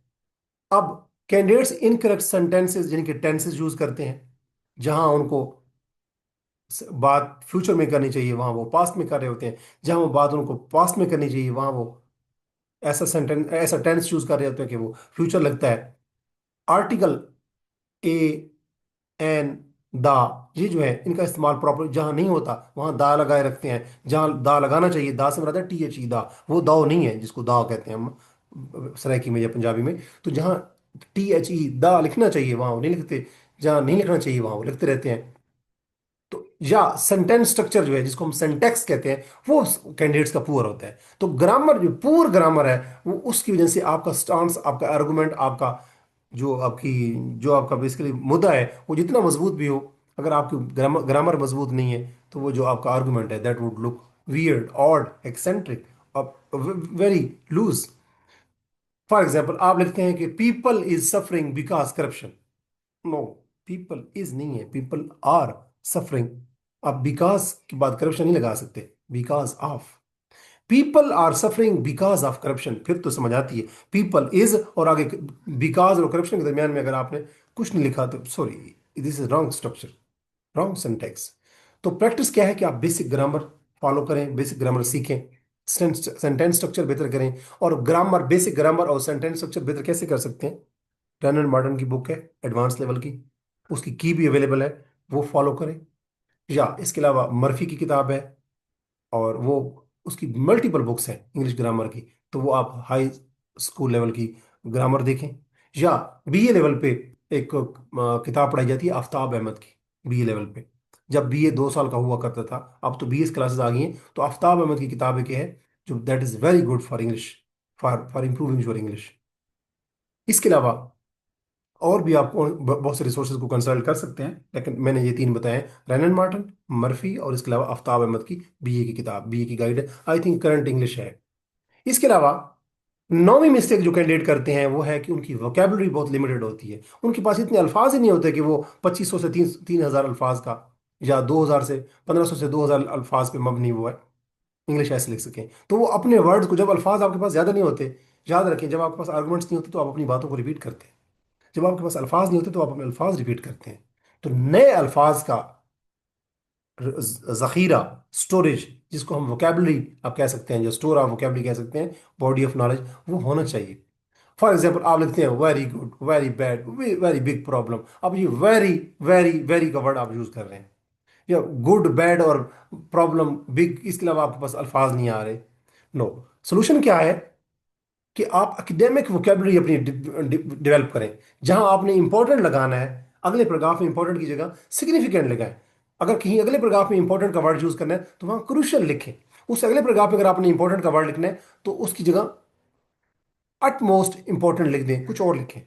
S1: अब कैंडिडेट्स इनकरेक्ट सेंटेंसेस जिनके टेंसेस यूज करते हैं, जहां उनको बात फ्यूचर में करनी चाहिए वहां वो पास्ट में कर रहे होते हैं, जहां वो बात उनको पास्ट में करनी चाहिए वहां वो ऐसा सेंटेंस, ऐसा टेंस यूज कर रहे होते हैं कि वो फ्यूचर लगता है। आर्टिकल ए एन दा, ये जो है इनका इस्तेमाल प्रॉपर जहां नहीं होता वहां दा लगाए रखते हैं, जहां दा लगाना चाहिए, दा से मुराद है टी एच ई दा, वो दाव नहीं है जिसको दाव कहते हैं हम सराइकी में या पंजाबी में। तो जहां टी एच ई दा लिखना चाहिए वहां वो नहीं लिखते, जहां नहीं लिखना चाहिए वहां वो लिखते रहते हैं। तो या सेंटेंस स्ट्रक्चर जो है जिसको हम सेंटेक्स कहते हैं, वो कैंडिडेट्स का पुअर होता है। तो ग्रामर जो पुअर ग्रामर है वो उसकी वजह से आपका स्टांस, आपका आर्गुमेंट, आपका जो आपका बेसिकली मुद्दा है वो जितना मजबूत भी हो, अगर आपकी ग्रामर ग्रामर मजबूत नहीं है तो वो जो आपका आर्गुमेंट है that would look weird, odd, eccentric, very loose. For example, आप लिखते हैं कि people is suffering because corruption. No, people is नहीं है, पीपल आर सफरिंग। आप बिकॉज के बाद करप्शन नहीं लगा सकते, because of. People are suffering because of corruption, फिर तो समझ आती है। पीपल इज और आगे बिकॉज और करप्शन के दरमियान में अगर आपने कुछ नहीं लिखा तो sorry, this is wrong structure, wrong syntax. तो प्रैक्टिस क्या है कि आप बेसिक ग्रामर फॉलो करें, बेसिक ग्रामर सीखें, सेंटेंस स्ट्रक्चर बेहतर करें। और ग्रामर, बेसिक ग्रामर और सेंटेंस स्ट्रक्चर बेहतर कैसे कर सकते हैं? रन एंड मॉडर्न की बुक है एडवांस लेवल की, उसकी की भी अवेलेबल है, वो फॉलो करें। या इसके अलावा मर्फी की किताब है, और वो उसकी मल्टीपल बुक्स हैं इंग्लिश ग्रामर की, तो वो आप हाई स्कूल लेवल की ग्रामर देखें। या बीए लेवल पे एक किताब पढ़ाई जाती है आफ्ताब अहमद की, बीए लेवल पे। जब बीए 2 साल का हुआ करता था, अब तो बीएस क्लासेस आ गई हैं, तो आफ्ताब अहमद की किताब एक है जो that is very good for English, for improving your English. इसके अलावा और भी आप बहुत से रिसोर्सेज को कंसल्ट कर सकते हैं, लेकिन मैंने ये 3 बताए, रैनन मार्टन, मर्फी, और इसके अलावा आफ्ताब अहमद की बीए की किताब, बीए की गाइड है, आई थिंक करंट इंग्लिश है। इसके अलावा नौवीं मिस्टेक जो कैंडिडेट करते हैं वो है कि उनकी वोकेबलरी बहुत लिमिटेड होती है, उनके पास इतने अल्फाज ही नहीं होते कि वो 2500 से 3000 अल्फाज का, या 2000 से 1500 से 2000 अल्फाज पे मबनी वो है इंग्लिश ऐसे लिख सकें। तो वो अपने वर्ड्स को, जब अल्फाज आपके पास ज़्यादा नहीं होते, याद रखें जब आपके पास आर्गुमेंट्स नहीं होते तो आप अपनी बातों को रिपीट करते हैं, जब आपके पास अल्फाज नहीं होते तो आप अपने अल्फाज रिपीट करते हैं। तो नए अल्फाज का जखीरा, स्टोरेज, जिसको हम वोकेबलरी आप कह सकते हैं, जो स्टोर आप वोकेबलरी कह सकते हैं, बॉडी ऑफ नॉलेज, वो होना चाहिए। फॉर एग्जाम्पल आप लिखते हैं very good, very bad, very big problem, अब ये वेरी वेरी वेरी का वर्ड आप यूज कर रहे हैं, या गुड बैड और प्रॉब्लम बिग, इसके अलावा आपके पास अल्फाज नहीं आ रहे। नो, सोल्यूशन क्या है कि आप एकेडमिक वोकेबलरी अपनी डेवलप करें, जहां आपने इंपॉर्टेंट लगाना है अगले पैराग्राफ में इंपॉर्टेंट की जगह सिग्निफिकेंट लगाएं। अगर कहीं अगले पैराग्राफ में इंपॉर्टेंट का वर्ड यूज करना है तो वहां क्रूशियल लिखें। उस अगले पैराग्राफ में अगर आपने इंपॉर्टेंट का वर्ड लिखना है तो उसकी जगह अटमोस्ट इंपॉर्टेंट लिख दें, कुछ और लिखें।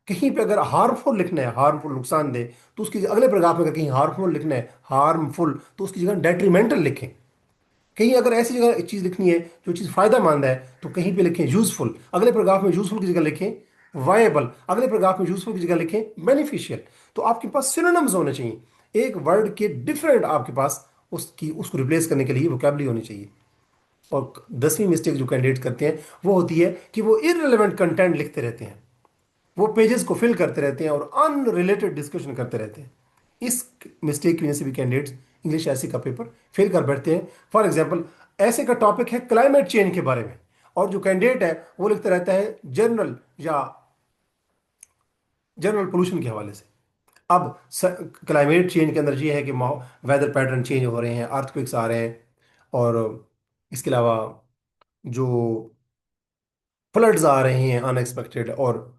S1: कहीं पे अगर हार्मफुल लिखना है, हार्मफुल नुकसानदेह, तो उसकी अगले पैराग्राफ में अगर कहीं हार्मफुल लिखना है, हार्मफुल, तो उसकी जगह डेट्रीमेंटल लिखें। कहीं अगर ऐसी जगह एक चीज लिखनी है जो चीज फायदेमंद है तो कहीं पे लिखें यूजफुल, अगले पैराग्राफ में यूजफुल की जगह लिखें वायबल, अगले पैराग्राफ में यूजफुल की जगह लिखें बेनिफिशियल। तो आपके पास सिनोनिम्स होने चाहिए, एक वर्ड के डिफरेंट आपके पास उसकी उसको रिप्लेस करने के लिए वोकैबुलरी होनी चाहिए। और 10वीं मिस्टेक जो कैंडिडेट करते हैं वो होती है कि वो इररिलेवेंट कंटेंट लिखते रहते हैं, वो पेजेस को फिल करते रहते हैं और अनरिलेटेड डिस्कशन करते रहते हैं। इस मिस्टेक की वजह से भी कैंडिडेट्स इंग्लिश ऐसे का पेपर फेल कर बैठते हैं। फॉर एग्जांपल, ऐसे का टॉपिक है क्लाइमेट चेंज के बारे में, और जो कैंडिडेट है वो लिखता रहता है जनरल या जनरल पोल्यूशन के हवाले से। अब क्लाइमेट चेंज के अंदर ये है कि वेदर पैटर्न चेंज हो रहे हैं, अर्थक्वेक्स आ रहे हैं, और इसके अलावा जो फ्लड्स आ रहे हैं अनएक्सपेक्टेड, और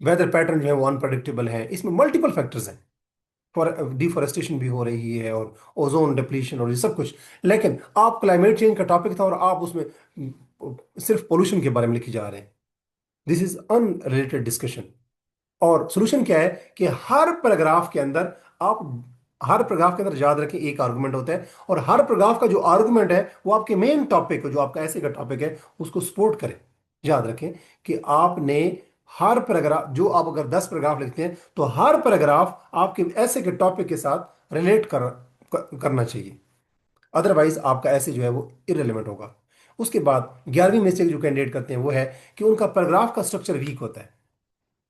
S1: वेदर पैटर्न जो है वो अनप्रडिक्टेबल है। इसमें मल्टीपल फैक्टर्स हैं, फॉर डिफॉरेस्टेशन भी हो रही है और ओजोन डिप्लीशन और ये सब कुछ। लेकिन आप क्लाइमेट चेंज का टॉपिक था और आप उसमें सिर्फ पोल्यूशन के बारे में लिखे जा रहे हैं। This is unrelated discussion. और सोल्यूशन क्या है कि हर पैराग्राफ के अंदर आप, हर पैराग्राफ के अंदर याद रखें एक आर्गुमेंट होता है, और हर पैराग्राफ का जो आर्गुमेंट है वो आपके मेन टॉपिक को, जो आपका ऐसे का टॉपिक है, उसको सपोर्ट करे। याद रखें कि आपने हर पैराग्राफ, जो आप अगर 10 पैराग्राफ लिखते हैं तो हर पैराग्राफ आपके ऐसे के टॉपिक के साथ रिलेट करना चाहिए, अदरवाइज आपका ऐसे जो है वो इरेलीवेंट होगा। उसके बाद 11वीं मिस्टेक जो कैंडिडेट करते हैं वो है कि उनका पैराग्राफ का स्ट्रक्चर वीक होता है।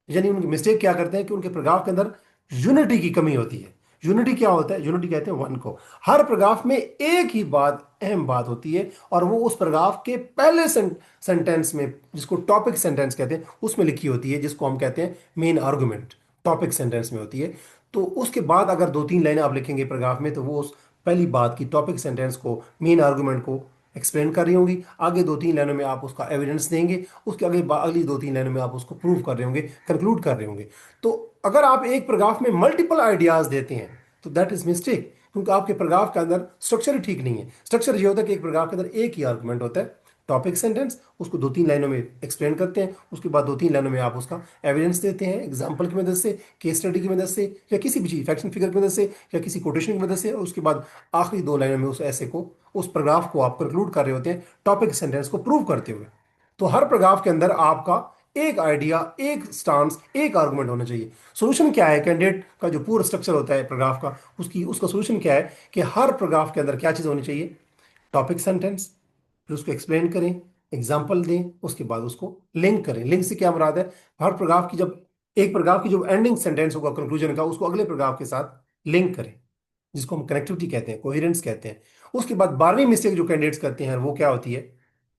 S1: यानी उनकी मिस्टेक क्या करते हैं कि उनके पैराग्राफ के अंदर यूनिटी की कमी होती है। यूनिटी क्या होता है? यूनिटी कहते हैं वन को। हर पैराग्राफ में एक ही बात, अहम बात होती है, और वो उस पैराग्राफ के पहले सेंटेंस में, जिसको टॉपिक सेंटेंस कहते हैं, उसमें लिखी होती है, जिसको हम कहते हैं मेन आर्गुमेंट, टॉपिक सेंटेंस में होती है। तो उसके बाद अगर 2-3 लाइनें आप लिखेंगे पैराग्राफ में, तो वो उस पहली बात की टॉपिक सेंटेंस को, मेन आर्गुमेंट को एक्सप्लेन कर रही होंगी। आगे 2-3 लाइनों में आप उसका एविडेंस देंगे, उसके आगे अगली 2-3 लाइनों में आप उसको प्रूव कर रहे होंगे, कंक्लूड कर रहे होंगे। तो अगर आप एक पैराग्राफ में मल्टीपल आइडियाज देते हैं तो दैट इज मिस्टेक, क्योंकि आपके पैराग्राफ के अंदर स्ट्रक्चर ही ठीक नहीं है। स्ट्रक्चर ये होता है कि एक पैराग्राफ के अंदर एक ही आर्गुमेंट होता है, टॉपिक सेंटेंस, उसको 2-3 लाइनों में एक्सप्लेन करते हैं, उसके बाद 2-3 लाइनों में आप उसका एविडेंस देते हैं, एग्जाम्पल की मदद से, केस स्टडी की मदद से, या किसी भी चीज, फैक्शन फिगर की मदद से, या किसी कोटेशन की मदद से, और उसके बाद आखिरी 2 लाइनों में उस ऐसे को, उस पैराग्राफ को आप कंक्लूड कर रहे होते हैं टॉपिक सेंटेंस को प्रूव करते हुए। तो हर पैराग्राफ के अंदर आपका एक आइडिया, एक स्टांस, एक आर्गुमेंट होना चाहिए। सोल्यूशन क्या है? कैंडिडेट का जो पूरा स्ट्रक्चर होता है पैराग्राफ का, उसका सोल्यूशन क्या है कि हर पैराग्राफ के अंदर क्या चीज होनी चाहिए? टॉपिक सेंटेंस, फिर उसको एक्सप्लेन करें, एग्जाम्पल दें, उसके बाद उसको लिंक करें। लिंक से क्या मुराद है? हर पैराग्राफ की जब, एक पैराग्राफ की जो एंडिंग सेंटेंस होगा कंक्लूजन का, उसको अगले पैराग्राफ के साथ लिंक करें, जिसको हम कनेक्टिविटी कहते हैं, कोहेरेंस कहते हैं। उसके बाद 12वीं मिस्टेक जो कैंडिडेट्स करते हैं वो क्या होती है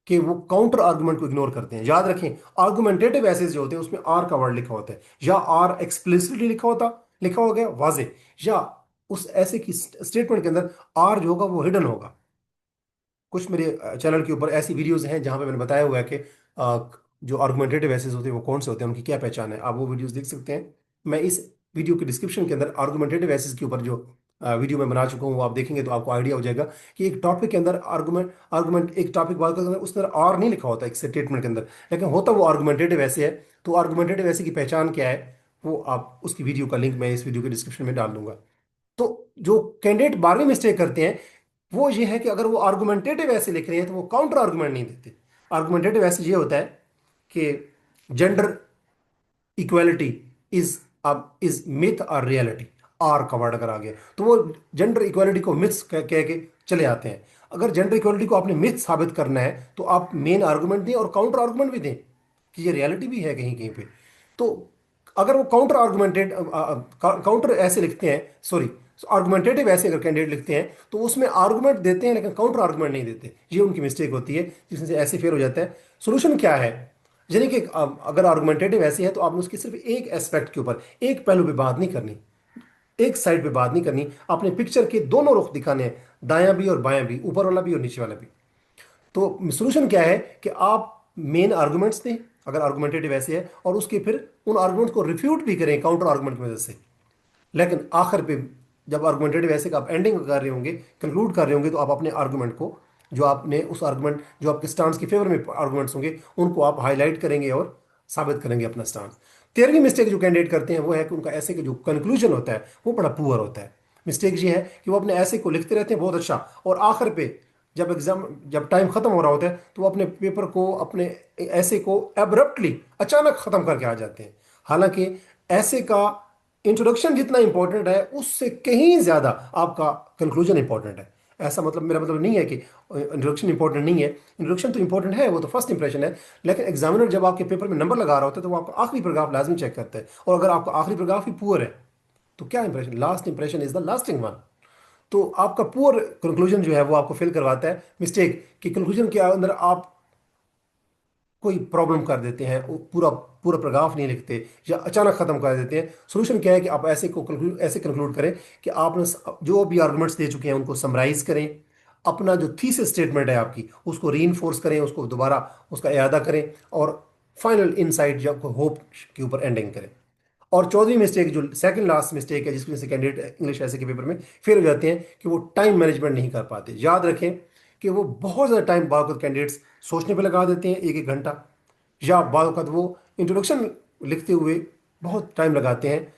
S1: कि वो काउंटर आर्गुमेंट को इग्नोर करते हैं। याद रखें, आर्गुमेंटेटिव एसेज जो होते हैं उसमें आर का वर्ड लिखा होता है, या आर एक्सप्लिसिटली लिखा हो गया वाजे, या उस ऐसे की स्टेटमेंट के अंदर आर जो होगा वो हिडन होगा। कुछ मेरे चैनल के ऊपर ऐसी वीडियोस हैं जहां पे मैंने बताया हुआ है कि जो आर्गुमेंटेटिव एसेज होते हैं वो कौन से होते हैं, उनकी क्या पहचान है, आप वो वीडियोस देख सकते हैं। मैं इस वीडियो के डिस्क्रिप्शन के अंदर आर्गुमेंटेटिव एसेज के ऊपर जो वीडियो मैं बना चुका हूँ वो आप देखेंगे तो आपको आइडिया हो जाएगा कि एक टॉपिक के अंदर आर्गुमेंट एक टॉपिक बात करते हैं उसके अंदर आर नहीं लिखा होता एक स्टेटमेंट के अंदर, लेकिन होता वो आर्गुमेंटेटिव ऐसे है। तो आर्गुमेंटेटिव ऐसे की पहचान क्या है, वो आप उसकी वीडियो का लिंक मैं इस वीडियो के डिस्क्रिप्शन में डाल दूंगा। तो जो कैंडिडेट 12वीं मिस्टेक करते हैं वो ये है कि अगर वो आर्गुमेंटेटिव ऐसे लिख रहे हैं तो वो काउंटर आर्गुमेंट नहीं देते। आर्गुमेंटेटिव ऐसे ये होता है कि gender equality is is myth और रियलिटी, आर का वर्ड अगर आ गया तो वो जेंडर इक्वालिटी को मिथ्स कह के चले आते हैं। अगर जेंडर इक्वालिटी को आपने मिथ साबित करना है तो आप मेन आर्गुमेंट दें और काउंटर आर्गुमेंट भी दें कि ये रियलिटी भी है कहीं कहीं पे। तो अगर वो काउंटर आर्गुमेंटेड काउंटर ऐसे लिखते हैं, सॉरी आर्गुमेंटेटिव ऐसे अगर कैंडिडेट लिखते हैं तो उसमें आर्गुमेंट देते हैं लेकिन काउंटर आर्गुमेंट नहीं देते, ये उनकी मिस्टेक होती है जिसमें से ऐसे फेल हो जाता है। सोल्यूशन क्या है? यानी कि अगर आर्गुमेंटेटिव ऐसी है तो आपने उसकी सिर्फ एक एस्पेक्ट के ऊपर, एक पहलू पे बात नहीं करनी, एक साइड पे बात नहीं करनी, आपने पिक्चर के दोनों रुख दिखाने हैं, दायां भी और बायां भी, ऊपर वाला भी और नीचे वाला भी। तो सोल्यूशन क्या है कि आप मेन आर्गुमेंट्स दें अगर आर्गुमेंटेटिव ऐसे है, और उसके फिर उन आर्गुमेंट्स को रिफ्यूट भी करें काउंटर आर्गुमेंट की मदद से। लेकिन आखिर पे जब आर्गुमेंटेटिव ऐसे का आप एंडिंग कर रहे होंगे, कंक्लूड कर रहे होंगे, तो आप अपने आर्गुमेंट को, जो आपने उस आर्गुमेंट जो आपके स्टांस के फेवर में आर्गुमेंट्स होंगे, उनको आप हाईलाइट करेंगे और साबित करेंगे अपना स्टांस। 13वीं मिस्टेक जो कैंडिडेट करते हैं वो है कि उनका ऐसे का जो कंक्लूजन होता है वो बड़ा पुअर होता है। मिस्टेक ये है कि वो अपने ऐसे को लिखते रहते हैं बहुत अच्छा, और आखिर पे जब टाइम खत्म हो रहा होता है तो वो अपने पेपर को, अपने ऐसे को एब्रप्टली अचानक खत्म करके आ जाते हैं। हालांकि ऐसे का इंट्रोडक्शन जितना इंपॉर्टेंट है उससे कहीं ज्यादा आपका कंक्लूजन इंपॉर्टेंट है। ऐसा मतलब, मेरा मतलब नहीं है कि इंट्रोडक्शन इंपॉर्टेंट नहीं है, इंट्रोडक्शन तो इंपॉर्टेंट है, वो तो फर्स्ट इंप्रेशन है। लेकिन एग्जामिनर जब आपके पेपर में नंबर लगा रहा होता है तो वो आपका आखिरी पैराग्राफ लाजमी चेक करता है, और अगर आपका आखिरी पैराग्राफ ही पुअर है तो क्या impression, last impression is the lasting one. तो आपका पुअर कंक्लूजन जो है वो आपको फेल करवाता है। मिस्टेक कि कंक्लूजन के अंदर आप कोई प्रॉब्लम कर देते हैं, वो पूरा पूरा पैराग्राफ नहीं लिखते या अचानक खत्म कर देते हैं। सोल्यूशन क्या है कि आप ऐसे कंक्लूड करें कि आपने जो भी आर्गुमेंट्स दे चुके हैं उनको समराइज करें, अपना जो थीसिस स्टेटमेंट है आपकी उसको रीइंफोर्स करें, उसको दोबारा उसका इयादा करें, और फाइनल इनसाइट या होप के ऊपर एंडिंग करें। और 14वीं मिस्टेक जो सेकंड लास्ट मिस्टेक है जिसकी वजह से कैंडिडेट इंग्लिश ऐसे के पेपर में फेल हो जाते हैं, कि वो टाइम मैनेजमेंट नहीं कर पाते। याद रखें कि वो बहुत ज़्यादा टाइम बाद कैंडिडेट्स सोचने पे लगा देते हैं, एक एक घंटा, या बाद वक़्त वो इंट्रोडक्शन लिखते हुए बहुत टाइम लगाते हैं।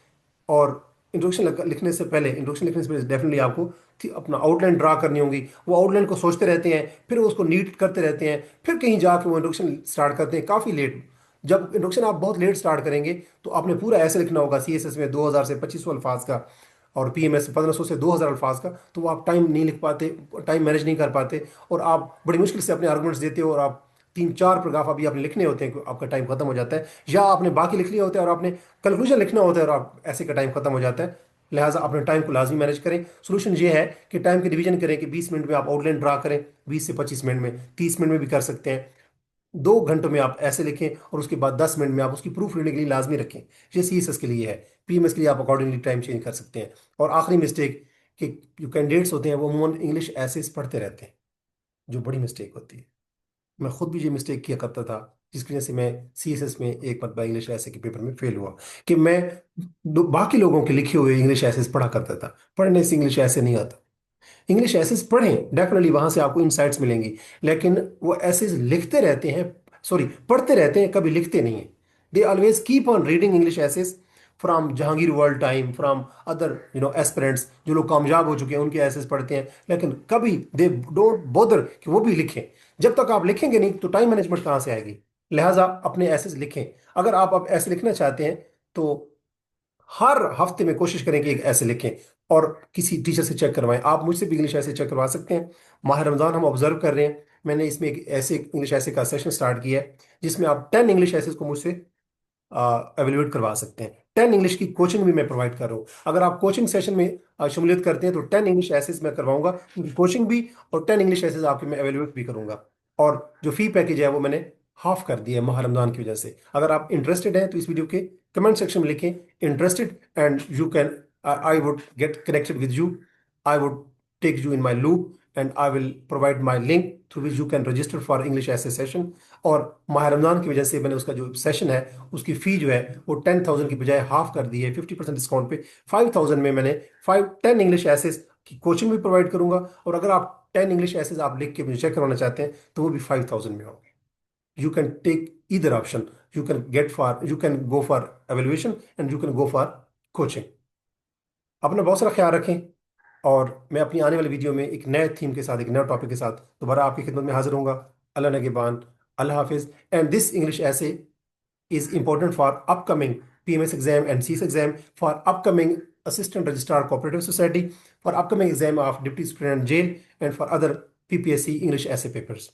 S1: और इंट्रोडक्शन लिखने से पहले डेफिनेटली आपको अपना आउटलाइन ड्रा करनी होगी। वो आउटलाइन को सोचते रहते हैं, फिर उसको नीट करते रहते हैं, फिर कहीं जाके वो इंट्रोडक्शन स्टार्ट करते हैं काफ़ी लेट। जब इंट्रोडक्शन आप बहुत लेट स्टार्ट करेंगे तो आपने पूरा ऐसे लिखना होगा सीएसएस में 2000 से 2500 अल्फाज का, और पीएमएस में 1500 से 2000 अल्फाज का, तो वो आप टाइम नहीं लिख पाते, टाइम मैनेज नहीं कर पाते, और आप बड़ी मुश्किल से अपने आर्गुमेंट्स देते हो, और आप 3-4 पैराग्राफ अभी आपने लिखने होते हैं, आपका टाइम खत्म हो जाता है, या आपने बाकी लिख लिया होता है और आपने कंक्लूजन लिखना होता है और आप ऐसे का टाइम खत्म हो जाता है। लिहाजा अपने टाइम को लाजमी मैनेज करें। सोल्यूशन ये है कि टाइम की डिवीजन करें कि 20 मिनट में आप आउटलाइन ड्रा करें, 20 से 25 मिनट में, 30 मिनट में भी कर सकते हैं, 2 घंटों में आप ऐसे लिखें, और उसके बाद 10 मिनट में आप उसकी प्रूफ रीडिंग के लिए लाजमी रखें। ये सीएसएस के लिए है। पीएमएस के लिए आप अकॉर्डिंगली टाइम चेंज कर सकते हैं। और आखिरी मिस्टेक कि जो कैंडिडेट्स होते हैं वो अमूमन इंग्लिश ऐसे पढ़ते रहते हैं, जो बड़ी मिस्टेक होती है। मैं खुद भी ये मिस्टेक किया करता था, जिसकी वजह से मैं सीएसएस में एक मरतबा इंग्लिश ऐसे के पेपर में फेल हुआ, कि मैं बाकी लोगों के लिखे हुए इंग्लिश ऐसे पढ़ा करता था। पढ़ने से इंग्लिश ऐसे नहीं आता। इंग्लिश एसेस पढ़ें, डेफिनेटली वहां से आपको इनसाइट्स मिलेंगी, लेकिन वो एसेस लिखते रहते हैं, सॉरी पढ़ते रहते हैं, कभी लिखते नहीं हैं। They always keep on reading English essays from Jahangir world time, from other aspirants, जो लोग कामयाब हो चुके हैं उनके एसेस पढ़ते हैं, लेकिन कभी दे डोंट बॉदर कि वो भी लिखें। जब तक आप लिखेंगे नहीं तो टाइम मैनेजमेंट कहाँ से आएगी? लिहाजा अपने एसेस लिखें। अगर आप अब ऐसे लिखना चाहते हैं तो हर हफ्ते में कोशिश करें कि एक ऐसे लिखें, और किसी टीचर से चेक करवाएं। आप मुझसे भी इंग्लिश ऐसे चेक करवा सकते हैं। माह रमज़ान हम ऑब्जर्व कर रहे हैं, मैंने इसमें एक ऐसे इंग्लिश ऐसे का सेशन स्टार्ट किया है जिसमें आप 10 इंग्लिश ऐसे को मुझसे एवेल्यूएट करवा सकते हैं। 10 इंग्लिश की कोचिंग भी मैं प्रोवाइड कर रहा हूँ। अगर आप कोचिंग सेशन में शमूलियत करते हैं तो 10 इंग्लिश ऐसेस मैं करवाऊंगा, क्योंकि कोचिंग भी और 10 इंग्लिश ऐसेस आपके मैं एवेल्यूएट भी करूंगा। और जो फी पैकेज है वो मैंने हाफ कर दिया है माह रमजान की वजह से। अगर आप इंटरेस्टेड हैं तो इस वीडियो के कमेंट सेक्शन में लिखें interested, and you can, I would get connected with you, I would take you in my loop, and I will provide my link through which you can register for English essay session। और माह रमजान की वजह से मैंने उसका जो सेशन है उसकी फ़ी जो है वो 10,000 की बजाय हाफ कर दी है, 50% डिस्काउंट पे 5,000 में मैंने 10 इंग्लिश एसेस की कोचिंग भी प्रोवाइड करूंगा। और अगर आप 10 इंग्लिश एसेस आप लिख के मुझे चेक करवाना चाहते हैं तो वो भी 5,000 में होंगे। You can take either option, you can go for evaluation and you can go for coaching. अपना बहुत सारा ख्याल रखें, और मैं अपनी आने वाली वीडियो में एक नए थीम के साथ, एक नए टॉपिक के साथ दोबारा आपकी खिदमत में हाजिर होऊंगा। अल्लाह नगेबान, अल्लाह हाफिज। एंड दिस इंग्लिश ऐसे is important for upcoming PMS exam and CS exam, for upcoming Assistant Registrar Cooperative Society, for upcoming exam of Deputy Superintendent Jail, and for other PPSC English essay papers।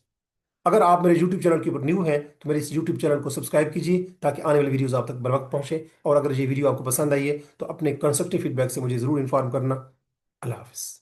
S1: अगर आप मेरे YouTube चैनल के ऊपर न्यू हैं तो मेरे इस YouTube चैनल को सब्सक्राइब कीजिए ताकि आने वाली वीडियोस आप तक बर वक्त पहुंचे। और अगर ये वीडियो आपको पसंद आई है तो अपने कंस्ट्रक्टिव फीडबैक से मुझे ज़रूर इन्फॉर्म करना। अल्लाह हाफिज।